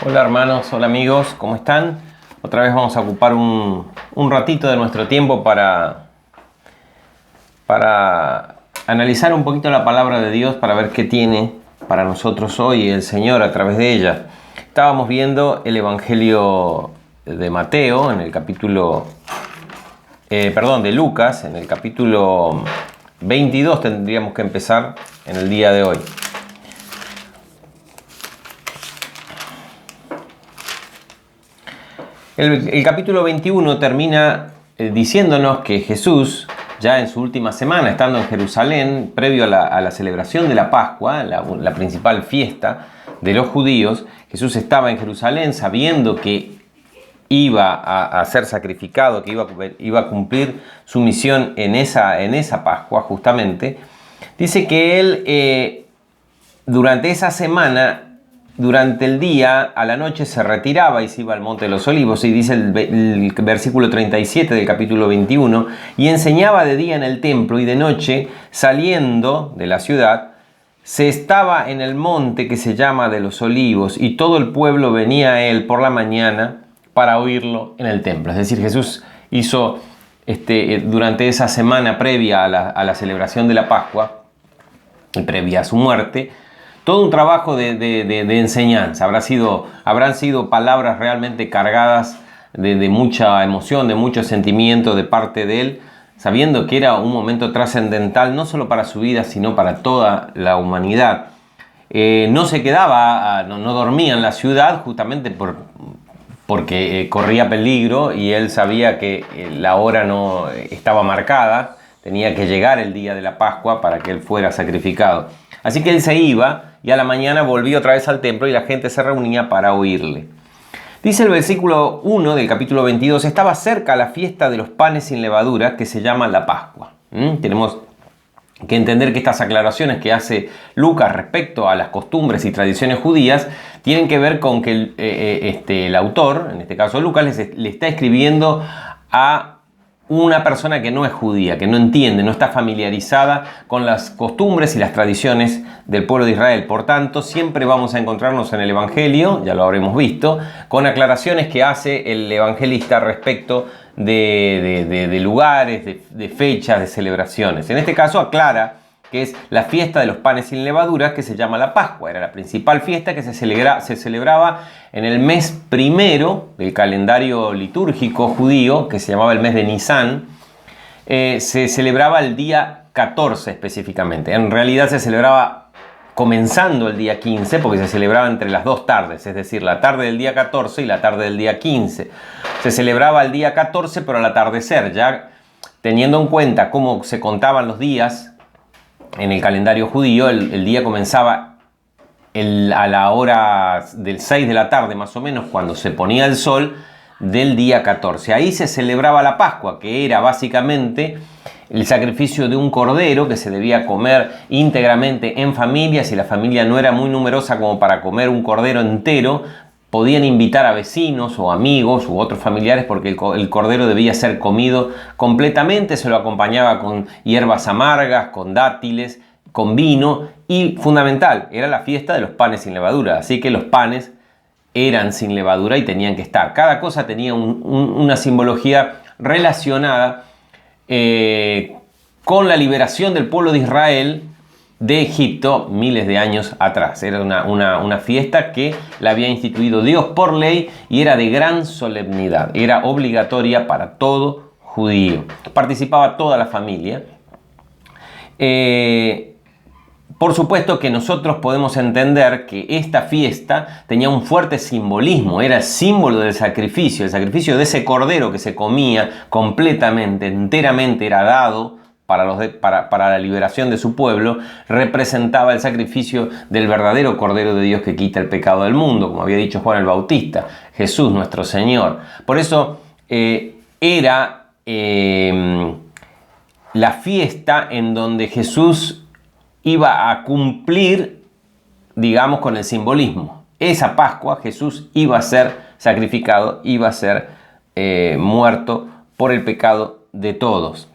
Hola hermanos, hola amigos, ¿cómo están? Otra vez vamos a ocupar un ratito de nuestro tiempo para analizar un poquito la palabra de Dios, para ver qué tiene para nosotros hoy el Señor a través de ella. Estábamos viendo el Evangelio de Mateo en el capítulo, de Lucas, en el capítulo 22 tendríamos que empezar en el día de hoy. El capítulo 21 termina diciéndonos que Jesús, ya en su última semana, estando en Jerusalén, previo a la celebración de la Pascua, la principal fiesta de los judíos, Jesús estaba en Jerusalén sabiendo que iba a ser sacrificado, que iba a cumplir su misión en esa Pascua justamente. Dice que él durante esa semana, durante el día, a la noche se retiraba y se iba al Monte de los Olivos, y dice el versículo 37 del capítulo 21, y enseñaba de día en el templo, y de noche, saliendo de la ciudad, se estaba en el monte que se llama de los Olivos, y todo el pueblo venía a él por la mañana para oírlo en el templo. Es decir, Jesús hizo durante esa semana previa a la celebración de la Pascua, y previa a su muerte, todo un trabajo de enseñanza. Habrán sido palabras realmente cargadas de mucha emoción, de mucho sentimiento de parte de él, sabiendo que era un momento trascendental, no solo para su vida, sino para toda la humanidad. No se quedaba, no dormía en la ciudad, justamente porque corría peligro, y él sabía que la hora no estaba marcada, tenía que llegar el día de la Pascua para que él fuera sacrificado. Así que él se iba, y a la mañana volvía otra vez al templo, y la gente se reunía para oírle. Dice el versículo 1 del capítulo 22, estaba cerca la fiesta de los panes sin levadura, que se llama la Pascua. Tenemos que entender que estas aclaraciones que hace Lucas respecto a las costumbres y tradiciones judías tienen que ver con que el autor, en este caso Lucas, le está escribiendo a una persona que no es judía, que no entiende, no está familiarizada con las costumbres y las tradiciones del pueblo de Israel. Por tanto, siempre vamos a encontrarnos en el Evangelio, ya lo habremos visto, con aclaraciones que hace el evangelista respecto de lugares, de fechas, de celebraciones. En este caso aclara que es la fiesta de los panes sin levadura, que se llama la Pascua. Era la principal fiesta que se celebraba en el mes primero del calendario litúrgico judío, que se llamaba el mes de Nisan. Se celebraba el día 14 específicamente. En realidad se celebraba comenzando el día 15, porque se celebraba entre las dos tardes, es decir, la tarde del día 14 y la tarde del día 15. Se celebraba el día 14, pero al atardecer, ya teniendo en cuenta cómo se contaban los días en el calendario judío. El día comenzaba a la hora del 6 de la tarde más o menos, cuando se ponía el sol del día 14. Ahí se celebraba la Pascua, que era básicamente el sacrificio de un cordero que se debía comer íntegramente en familia. Si la familia no era muy numerosa como para comer un cordero entero, podían invitar a vecinos o amigos u otros familiares, porque el cordero debía ser comido completamente. Se lo acompañaba con hierbas amargas, con dátiles, con vino, y fundamental, era la fiesta de los panes sin levadura. Así que los panes eran sin levadura y tenían que estar. Cada cosa tenía una simbología relacionada con la liberación del pueblo de Israel de Egipto miles de años atrás. Era una fiesta que la había instituido Dios por ley, y era de gran solemnidad. Era obligatoria para todo judío. Participaba toda la familia. Por supuesto que nosotros podemos entender que esta fiesta tenía un fuerte simbolismo. Era el símbolo del sacrificio. El sacrificio de ese cordero que se comía completamente, enteramente, era dado para la liberación de su pueblo. Representaba el sacrificio del verdadero Cordero de Dios que quita el pecado del mundo, como había dicho Juan el Bautista, Jesús nuestro Señor. Por eso era la fiesta en donde Jesús iba a cumplir, digamos, con el simbolismo. Esa Pascua Jesús iba a ser sacrificado, iba a ser muerto por el pecado de todos.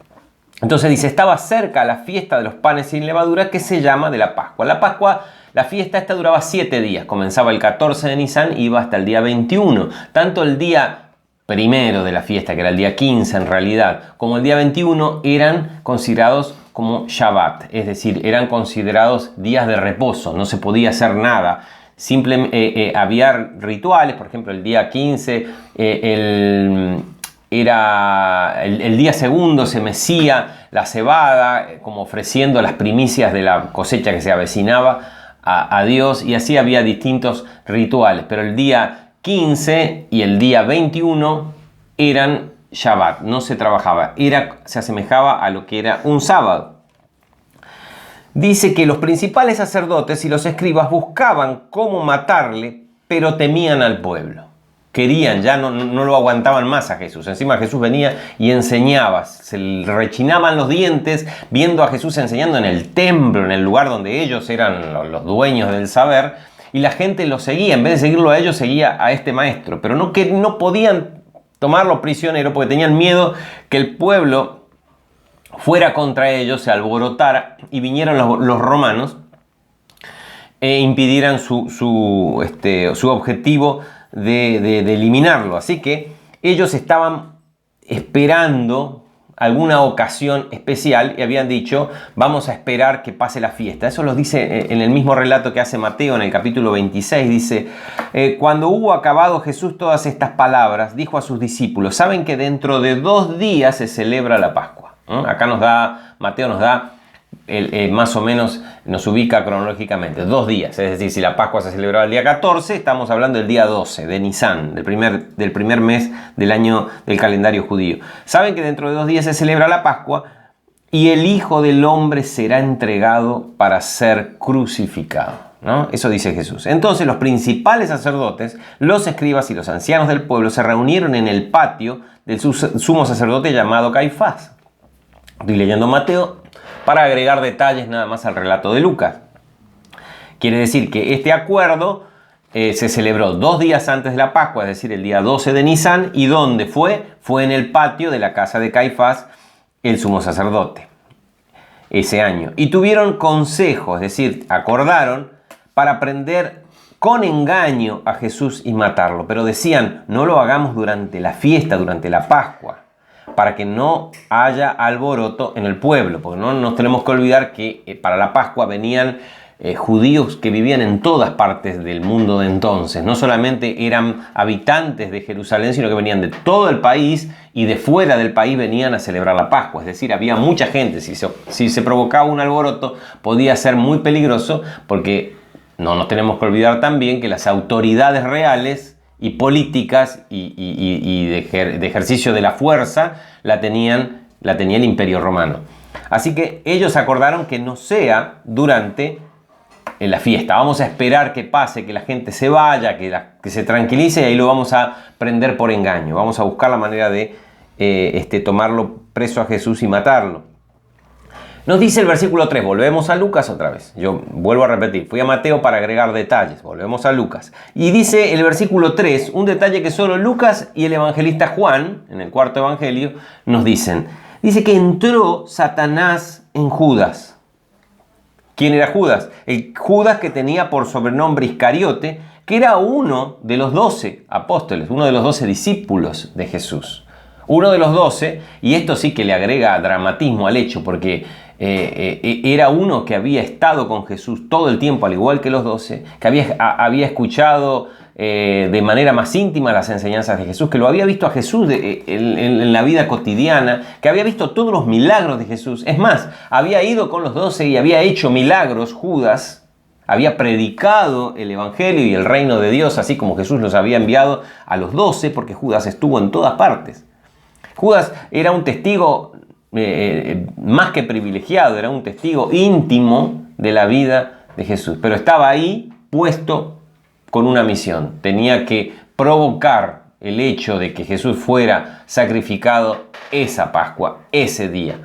Entonces dice, estaba cerca la fiesta de los panes sin levadura que se llama de la Pascua. La Pascua, la fiesta esta duraba 7 días. Comenzaba el 14 de Nisan y iba hasta el día 21. Tanto el día primero de la fiesta, que era el día 15 en realidad, como el día 21 eran considerados como Shabbat. Es decir, eran considerados días de reposo. No se podía hacer nada. Simplemente había rituales, por ejemplo, el día 15, el día segundo se mecía la cebada, como ofreciendo las primicias de la cosecha que se avecinaba a Dios, y así había distintos rituales, pero el día 15 y el día 21 eran Shabbat, no se trabajaba, se asemejaba a lo que era un sábado. Dice que los principales sacerdotes y los escribas buscaban cómo matarle, pero temían al pueblo. Querían, ya no lo aguantaban más a Jesús. Encima Jesús venía y enseñaba, se le rechinaban los dientes viendo a Jesús enseñando en el templo, en el lugar donde ellos eran los dueños del saber, y la gente lo seguía. En vez de seguirlo a ellos, seguía a este maestro, pero no podían tomarlo prisionero porque tenían miedo que el pueblo fuera contra ellos, se alborotara y vinieran los romanos e impidieran su objetivo de eliminarlo. Así que ellos estaban esperando alguna ocasión especial y habían dicho, vamos a esperar que pase la fiesta. Eso los dice en el mismo relato que hace Mateo en el capítulo 26. Dice, cuando hubo acabado Jesús todas estas palabras, dijo a sus discípulos, saben que dentro de 2 días se celebra la Pascua. Acá Mateo nos da más o menos, nos ubica cronológicamente 2 días, es decir, si la Pascua se celebraba el día 14, estamos hablando del día 12 de Nisan, del primer mes del año del calendario judío. Saben que dentro de 2 días se celebra la Pascua y el Hijo del Hombre será entregado para ser crucificado, ¿no? Eso dice Jesús. Entonces los principales sacerdotes, los escribas y los ancianos del pueblo se reunieron en el patio del sumo sacerdote llamado Caifás. Estoy leyendo Mateo para agregar detalles nada más al relato de Lucas. Quiere decir que este acuerdo se celebró 2 días antes de la Pascua, es decir, el día 12 de Nisan. ¿Y dónde fue? Fue en el patio de la casa de Caifás, el sumo sacerdote, ese año. Y tuvieron consejo, es decir, acordaron para prender con engaño a Jesús y matarlo. Pero decían, no lo hagamos durante la fiesta, durante la Pascua, para que no haya alboroto en el pueblo, porque no nos tenemos que olvidar que para la Pascua venían judíos que vivían en todas partes del mundo de entonces. No solamente eran habitantes de Jerusalén, sino que venían de todo el país y de fuera del país venían a celebrar la Pascua. Es decir, había mucha gente. Si se provocaba un alboroto, podía ser muy peligroso, porque no nos tenemos que olvidar también que las autoridades reales y políticas y de ejercicio de la fuerza la tenía el Imperio Romano. Así que ellos acordaron que no sea durante la fiesta. Vamos a esperar que pase, que la gente se vaya, que se tranquilice, y ahí lo vamos a prender por engaño. Vamos a buscar la manera de tomarlo preso a Jesús y matarlo. Nos dice el versículo 3, volvemos a Lucas otra vez. Yo vuelvo a repetir, fui a Mateo para agregar detalles, volvemos a Lucas. Y dice el versículo 3, un detalle que solo Lucas y el evangelista Juan, en el 4.º evangelio, nos dicen. Dice que entró Satanás en Judas. ¿Quién era Judas? El Judas que tenía por sobrenombre Iscariote, que era uno de los 12 apóstoles, uno de los 12 discípulos de Jesús. Uno de los 12, y esto sí que le agrega dramatismo al hecho, porque era uno que había estado con Jesús todo el tiempo, al igual que los 12, que había escuchado de manera más íntima las enseñanzas de Jesús, que lo había visto a Jesús en la vida cotidiana, que había visto todos los milagros de Jesús. Es más, había ido con los 12 y había hecho milagros. Judas había predicado el Evangelio y el reino de Dios, así como Jesús los había enviado a los 12, porque Judas estuvo en todas partes. Judas era un testigo más que privilegiado, era un testigo íntimo de la vida de Jesús, pero estaba ahí puesto con una misión. Tenía que provocar el hecho de que Jesús fuera sacrificado esa Pascua, ese día,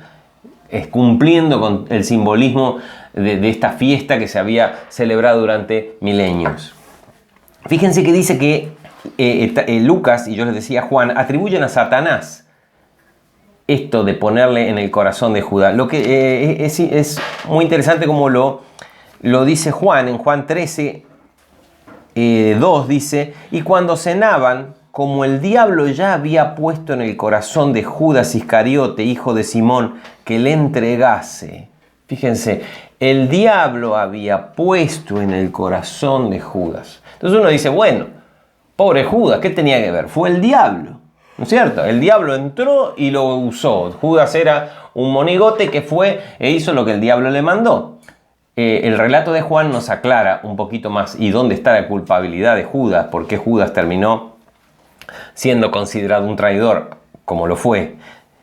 cumpliendo con el simbolismo de esta fiesta que se había celebrado durante milenios. Fíjense que dice que Lucas, y yo les decía Juan, atribuyen a Satanás esto de ponerle en el corazón de Judas? Lo que es muy interesante como lo dice Juan, en Juan 13, 2 dice, y cuando cenaban, como el diablo ya había puesto en el corazón de Judas Iscariote, hijo de Simón, que le entregase. Fíjense, el diablo había puesto en el corazón de Judas. Entonces uno dice, bueno, pobre Judas, ¿qué tenía que ver? Fue el diablo, ¿no es cierto? El diablo entró y lo usó. Judas era un monigote que fue e hizo lo que el diablo le mandó. El relato de Juan nos aclara un poquito más y dónde está la culpabilidad de Judas, por qué Judas terminó siendo considerado un traidor como lo fue.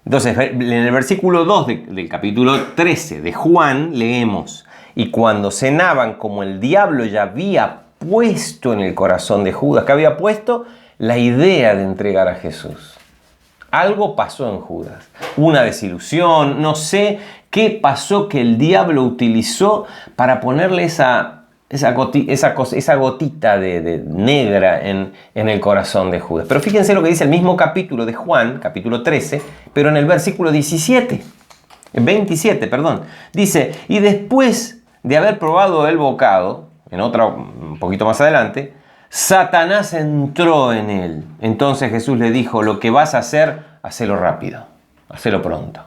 Entonces, en el versículo 2 del capítulo 13 de Juan leemos, y cuando cenaban, como el diablo ya había puesto en el corazón de Judas, que había puesto la idea de entregar a Jesús. Algo pasó en Judas, una desilusión, no sé qué pasó que el diablo utilizó para ponerle esa gotita de negra en el corazón de Judas. Pero fíjense lo que dice el mismo capítulo de Juan, capítulo 13, pero en el versículo 27, dice, y después de haber probado el bocado, en otra un poquito más adelante, Satanás entró en él. Entonces Jesús le dijo, lo que vas a hacer, hacelo rápido, hacelo pronto.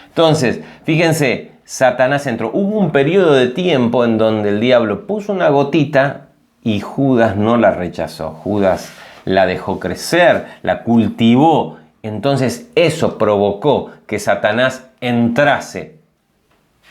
Entonces, fíjense, Satanás entró. Hubo un periodo de tiempo en donde el diablo puso una gotita y Judas no la rechazó. Judas la dejó crecer, la cultivó. Entonces eso provocó que Satanás entrase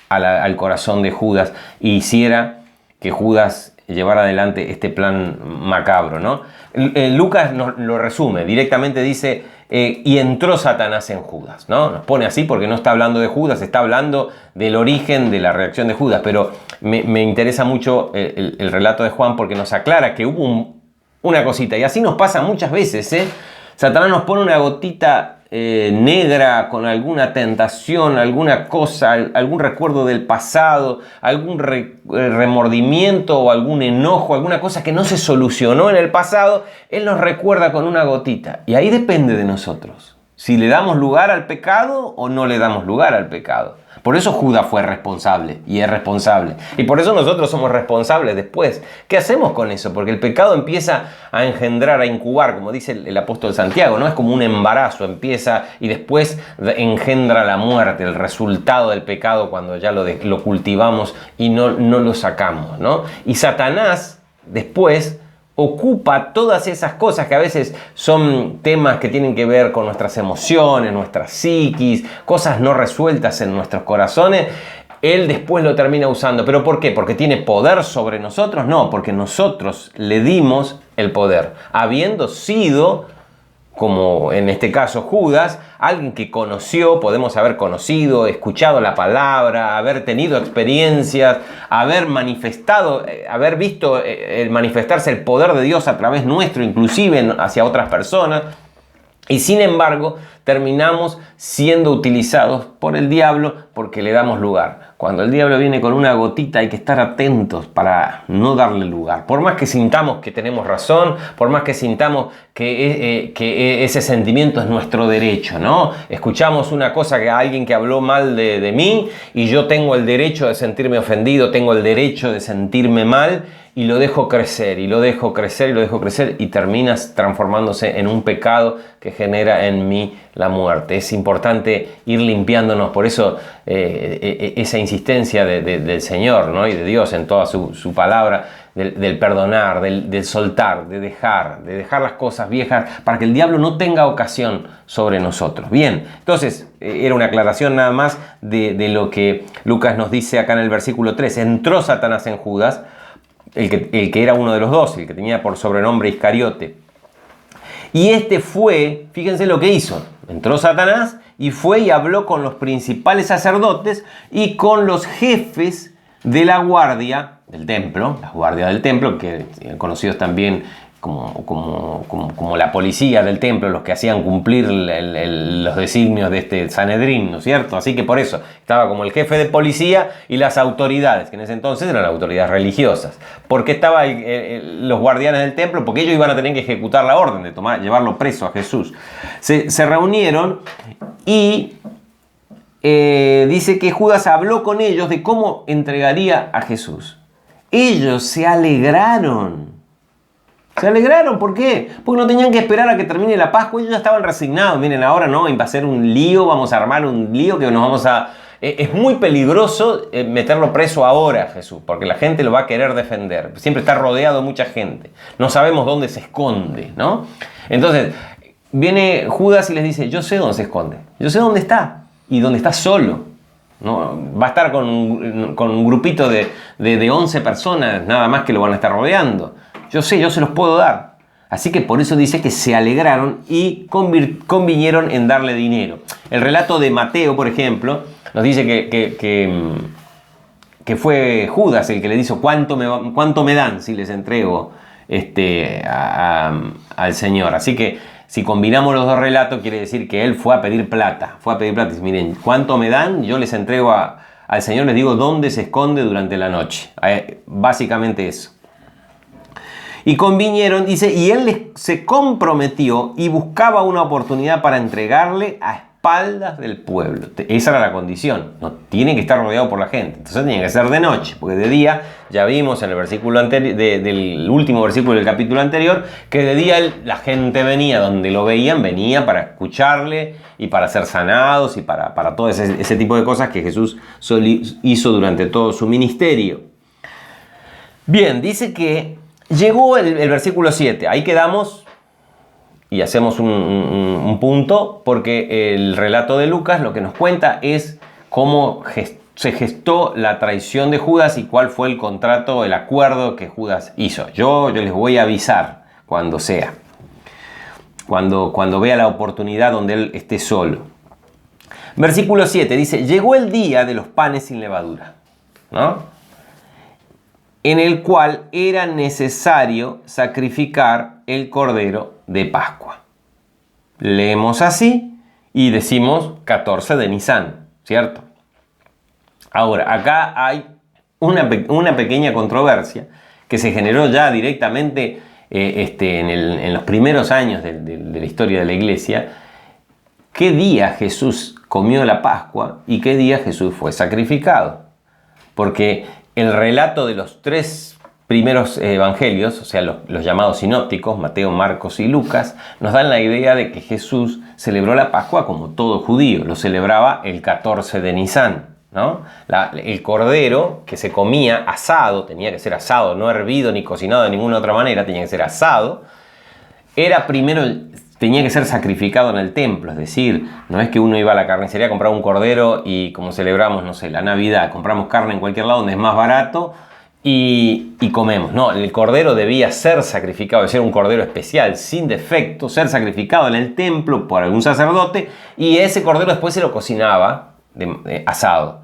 al corazón de Judas e hiciera que Judas llevar adelante este plan macabro, ¿no? Lucas lo resume, directamente dice, y entró Satanás en Judas, ¿no? Nos pone así porque no está hablando de Judas, está hablando del origen de la reacción de Judas, pero me interesa mucho el relato de Juan porque nos aclara que hubo una cosita, y así nos pasa muchas veces, ¿eh? Satanás nos pone una gotita negra con alguna tentación, alguna cosa, algún recuerdo del pasado, algún remordimiento o algún enojo, alguna cosa que no se solucionó en el pasado, Él nos recuerda con una gotita. Y ahí depende de nosotros, si le damos lugar al pecado o no le damos lugar al pecado. Por eso Judas fue responsable y es responsable. Y por eso nosotros somos responsables después. ¿Qué hacemos con eso? Porque el pecado empieza a engendrar, a incubar, como dice el apóstol Santiago, ¿no? Es como un embarazo, empieza y después engendra la muerte, el resultado del pecado cuando ya lo cultivamos y no lo sacamos, ¿no? Y Satanás después ocupa todas esas cosas que a veces son temas que tienen que ver con nuestras emociones, nuestra psiquis, cosas no resueltas en nuestros corazones. Él después lo termina usando. ¿Pero por qué? ¿Porque tiene poder sobre nosotros? No, porque nosotros le dimos el poder. Habiendo sido, como en este caso Judas, alguien que conoció, podemos haber conocido, escuchado la palabra, haber tenido experiencias, haber manifestado, haber visto manifestarse el poder de Dios a través nuestro, inclusive hacia otras personas. Y sin embargo, terminamos siendo utilizados por el diablo porque le damos lugar. Cuando el diablo viene con una gotita hay que estar atentos para no darle lugar. Por más que sintamos que tenemos razón, por más que sintamos que ese sentimiento es nuestro derecho, ¿no? Escuchamos una cosa que alguien que habló mal de mí y yo tengo el derecho de sentirme ofendido, tengo el derecho de sentirme mal y lo dejo crecer, y lo dejo crecer, y lo dejo crecer y terminas transformándose en un pecado que genera en mí la muerte. Es importante ir limpiándonos, por eso esa insistencia del Señor, ¿no? Y de Dios en toda su palabra, del perdonar, del soltar, de dejar las cosas viejas para que el diablo no tenga ocasión sobre nosotros. Bien, entonces era una aclaración nada más de lo que Lucas nos dice acá en el versículo 3. Entró Satanás en Judas, el que era uno de los 12, el que tenía por sobrenombre Iscariote. Y este fue, fíjense lo que hizo, entró Satanás y fue y habló con los principales sacerdotes y con los jefes de la guardia del templo, las guardias del templo, que conocidos también como la policía del templo, los que hacían cumplir los designios de este Sanedrín, ¿no es cierto? Así que por eso estaba como el jefe de policía y las autoridades, que en ese entonces eran autoridades religiosas. ¿Por qué estaban los guardianes del templo? Porque ellos iban a tener que ejecutar la orden de llevarlo preso a Jesús. Se reunieron y dice que Judas habló con ellos de cómo entregaría a Jesús. Ellos se alegraron. Se alegraron, ¿por qué? Porque no tenían que esperar a que termine la Pascua, ellos ya estaban resignados. Miren, ahora no, va a ser un lío, vamos a armar un lío que nos vamos a... Es muy peligroso meterlo preso ahora, Jesús, porque la gente lo va a querer defender. Siempre está rodeado de mucha gente. No sabemos dónde se esconde, ¿no? Entonces, viene Judas y les dice, yo sé dónde se esconde, yo sé dónde está, y dónde está solo. No, va a estar con un grupito de 11 personas, nada más que lo van a estar rodeando. Yo sé, yo se los puedo dar. Así que por eso dice que se alegraron y convinieron en darle dinero. El relato de Mateo, por ejemplo, nos dice que fue Judas el que le dijo cuánto me dan si les entrego al Señor. Así que si combinamos los dos relatos, quiere decir que él fue a pedir plata. Fue a pedir plata y dice, miren, ¿cuánto me dan? Yo les entrego al Señor, les digo dónde se esconde durante la noche. Básicamente eso. Y convinieron, dice, y él se comprometió y buscaba una oportunidad para entregarle a espaldas del pueblo. Esa era la condición. No tiene que estar rodeado por la gente. Entonces tenía que ser de noche, porque de día, ya vimos en el versículo anterior, del último versículo del capítulo anterior, que de día la gente venía, donde lo veían, venía para escucharle y para ser sanados y para todo ese tipo de cosas que Jesús hizo durante todo su ministerio. Bien, dice que llegó el versículo 7, ahí quedamos y hacemos un punto, porque el relato de Lucas lo que nos cuenta es cómo se gestó la traición de Judas y cuál fue el contrato, el acuerdo que Judas hizo. Yo les voy a avisar cuando sea, cuando vea la oportunidad donde él esté solo. Versículo 7 dice, llegó el día de los panes sin levadura, ¿no? En el cual era necesario sacrificar el cordero de Pascua. Leemos así y decimos 14 de Nisan, ¿cierto? Ahora, acá hay una pequeña controversia que se generó ya directamente en los primeros años de la historia de la iglesia. ¿Qué día Jesús comió la Pascua y qué día Jesús fue sacrificado? Porque el relato de los tres primeros evangelios, o sea, los llamados sinópticos, Mateo, Marcos y Lucas, nos dan la idea de que Jesús celebró la Pascua como todo judío, lo celebraba el 14 de Nisan, ¿no? El cordero que se comía asado, tenía que ser asado, no hervido ni cocinado de ninguna otra manera, tenía que ser asado, tenía que ser sacrificado en el templo, es decir, no es que uno iba a la carnicería a comprar un cordero y como celebramos, no sé, la Navidad, compramos carne en cualquier lado donde es más barato y comemos. No, el cordero debía ser sacrificado, debía ser un cordero especial, sin defecto, ser sacrificado en el templo por algún sacerdote y ese cordero después se lo cocinaba asado.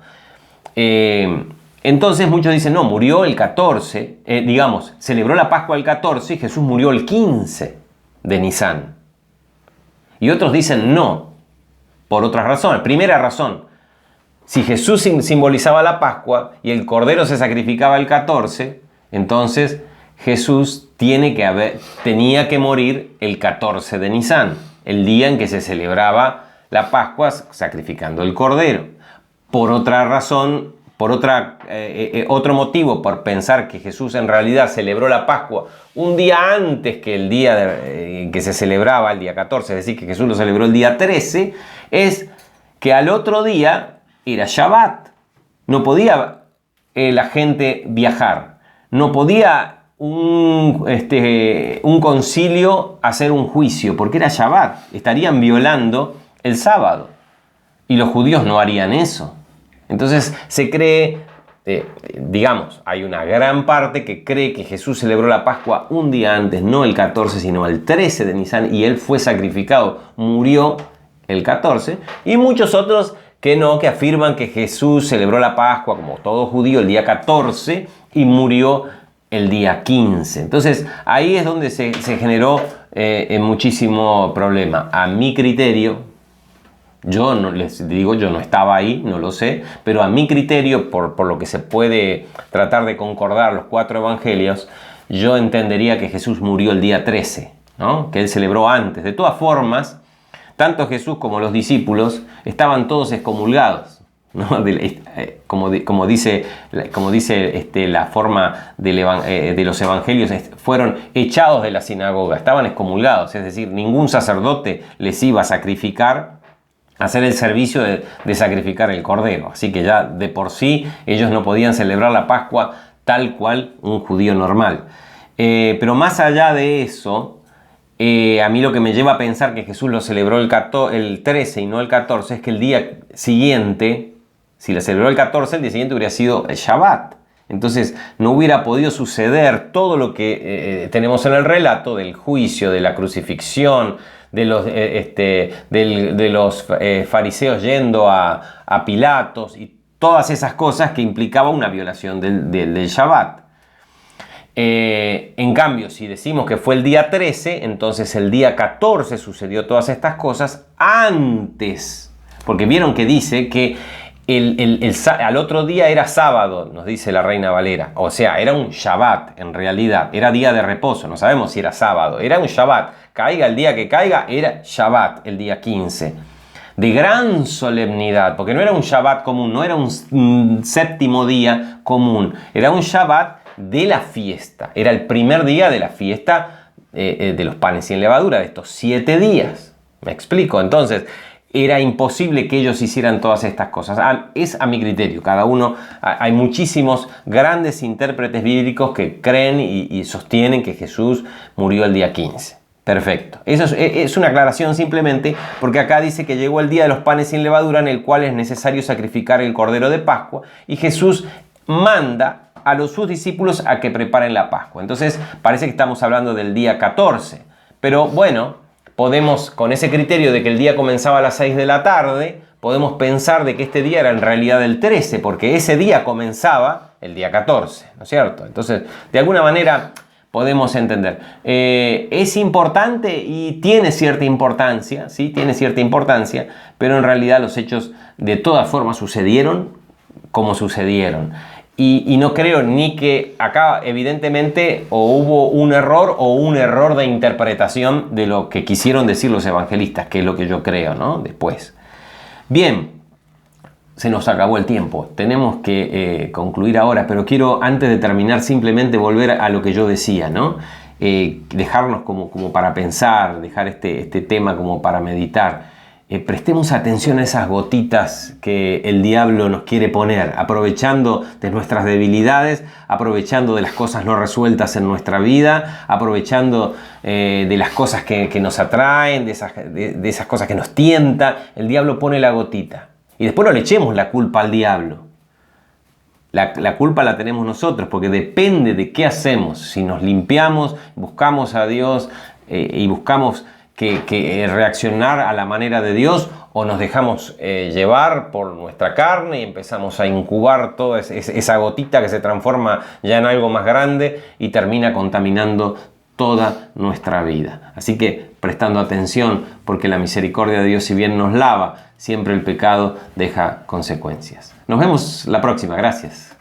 Entonces muchos dicen, no, murió el 14, celebró la Pascua el 14 y Jesús murió el 15 de Nisan. Y otros dicen no, por otras razones. Primera razón, si Jesús simbolizaba la Pascua y el cordero se sacrificaba el 14, entonces Jesús tenía que morir el 14 de Nisan, el día en que se celebraba la Pascua sacrificando el cordero. Por otra razón, otro motivo por pensar que Jesús en realidad celebró la Pascua un día antes que el día que se celebraba, el día 14, es decir, que Jesús lo celebró el día 13, es que al otro día era Shabbat. No podía la gente viajar, no podía un concilio hacer un juicio, porque era Shabbat, estarían violando el sábado, y los judíos no harían eso. Entonces se cree, hay una gran parte que cree que Jesús celebró la Pascua un día antes, no el 14, sino el 13 de Nisan, y él fue sacrificado, murió el 14, y muchos otros que no, que afirman que Jesús celebró la Pascua como todo judío el día 14 y murió el día 15. Entonces ahí es donde se generó muchísimo problema. A mi criterio, yo no les digo, yo no estaba ahí, no lo sé, pero a mi criterio, por lo que se puede tratar de concordar los 4 evangelios, yo entendería que Jesús murió el día 13, ¿no? Que él celebró antes. De todas formas, tanto Jesús como los discípulos estaban todos excomulgados, ¿no? Como dice la forma de los evangelios, fueron echados de la sinagoga, estaban excomulgados, es decir, ningún sacerdote les iba a sacrificar, hacer el servicio de sacrificar el cordero. Así que ya de por sí ellos no podían celebrar la Pascua tal cual un judío normal. Pero más allá de eso, a mí lo que me lleva a pensar que Jesús lo celebró el 13 y no el 14 es que el día siguiente, si la celebró el 14, el día siguiente hubiera sido el Shabbat. Entonces no hubiera podido suceder todo lo que tenemos en el relato del juicio, de la crucifixión, de los fariseos yendo a Pilatos y todas esas cosas que implicaba una violación del Shabbat. En cambio, si decimos que fue el día 13, entonces el día 14 sucedió todas estas cosas antes. Porque vieron que dice que al otro día era sábado, nos dice la Reina Valera. O sea, era un Shabbat en realidad. Era día de reposo, no sabemos si era sábado. Era un Shabbat. Caiga el día que caiga, era Shabbat el día 15. De gran solemnidad, porque no era un Shabbat común, no era un séptimo día común. Era un Shabbat de la fiesta. Era el primer día de la fiesta de los panes sin levadura, de estos 7 días. ¿Me explico? Entonces, era imposible que ellos hicieran todas estas cosas. Es a mi criterio. Cada uno, hay muchísimos grandes intérpretes bíblicos que creen y sostienen que Jesús murió el día 15. Perfecto. Eso es una aclaración simplemente porque acá dice que llegó el día de los panes sin levadura en el cual es necesario sacrificar el cordero de Pascua y Jesús manda a sus discípulos a que preparen la Pascua. Entonces parece que estamos hablando del día 14. Pero bueno, podemos, con ese criterio de que el día comenzaba a las 6 de la tarde, podemos pensar de que este día era en realidad el 13, porque ese día comenzaba el día 14, ¿no es cierto? Entonces, de alguna manera podemos entender. Es importante y tiene cierta importancia, ¿sí? Tiene cierta importancia, pero en realidad los hechos de todas formas sucedieron como sucedieron. Y no creo ni que acá evidentemente o hubo un error de interpretación de lo que quisieron decir los evangelistas, que es lo que yo creo, ¿no? Después. Bien, se nos acabó el tiempo. Tenemos que concluir ahora, pero quiero antes de terminar simplemente volver a lo que yo decía, ¿no? Dejarnos como para pensar, dejar este tema como para meditar. Prestemos atención a esas gotitas que el diablo nos quiere poner, aprovechando de nuestras debilidades, aprovechando de las cosas no resueltas en nuestra vida, aprovechando de las cosas que nos atraen, de esas cosas que nos tientan. El diablo pone la gotita. Y después no le echemos la culpa al diablo. La culpa la tenemos nosotros, porque depende de qué hacemos. Si nos limpiamos, buscamos a Dios y buscamos que reaccionar a la manera de Dios, o nos dejamos llevar por nuestra carne y empezamos a incubar toda esa gotita que se transforma ya en algo más grande y termina contaminando toda nuestra vida. Así que prestando atención, porque la misericordia de Dios, si bien nos lava, siempre el pecado deja consecuencias. Nos vemos la próxima. Gracias.